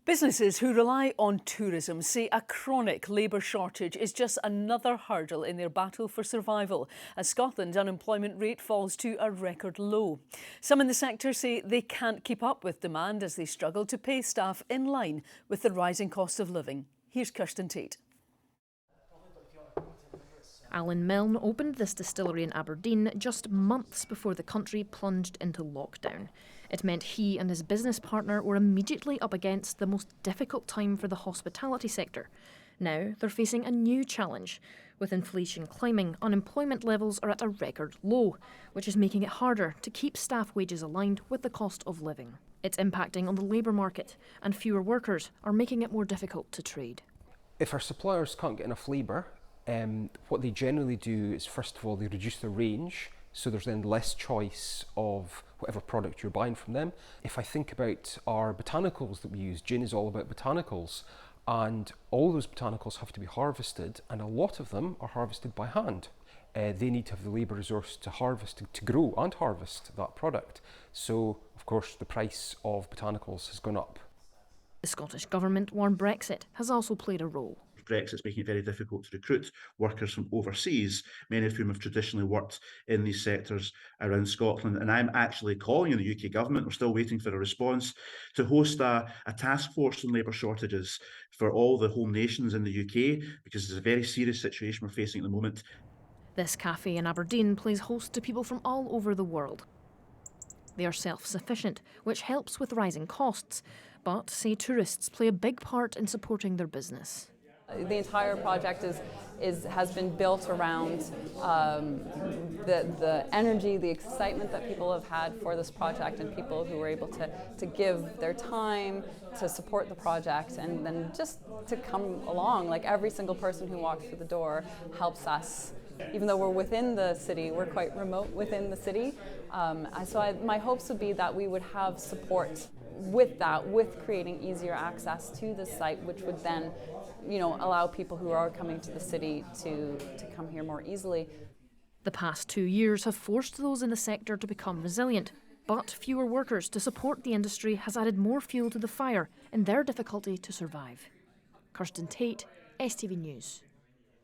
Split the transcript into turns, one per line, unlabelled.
Businesses who rely on tourism say a chronic labour shortage is just another hurdle in their battle for survival, as Scotland's unemployment rate falls to a record low. Some in the sector say they can't keep up with demand as they struggle to pay staff in line with the rising cost of living. Here's Kirsten Tate.
Alan Milne opened this distillery in Aberdeen just months before the country plunged into lockdown. It meant he and his business partner were immediately up against the most difficult time for the hospitality sector. Now they're facing a new challenge. With inflation climbing, unemployment levels are at a record low, which is making it harder to keep staff wages aligned with the cost of living. It's impacting on the labour market, and fewer workers are making it more difficult to trade.
If our suppliers can't get enough labour, what they generally do is, first of all, they reduce the range, so there's then less choice of whatever product you're buying from them. If I think about our botanicals that we use, gin is all about botanicals, and all those botanicals have to be harvested, and a lot of them are harvested by hand. They need to have the labour resource to harvest, to grow and harvest that product. So, of course, the price of botanicals has gone up.
The Scottish Government warned Brexit has also played a role.
Brexit's making it very difficult to recruit workers from overseas, many of whom have traditionally worked in these sectors around Scotland. And I'm actually calling on the UK Government, we're still waiting for a response, to host a task force on labour shortages for all the home nations in the UK, because it's a very serious situation we're facing at the moment.
This cafe in Aberdeen plays host to people from all over the world. They are self-sufficient, which helps with rising costs, but say tourists play a big part in supporting their business.
The entire project has been built around the energy, the excitement that people have had for this project, and people who were able to give their time to support the project, and then just to come along. Like, every single person who walks through the door helps us. Even though we're within the city, we're quite remote within the city. My hopes would be that we would have support with that, with creating easier access to the site, which would then, allow people who are coming to the city to come here more easily.
The past 2 years have forced those in the sector to become resilient, but fewer workers to support the industry has added more fuel to the fire in their difficulty to survive. Kirsten Tate, STV News.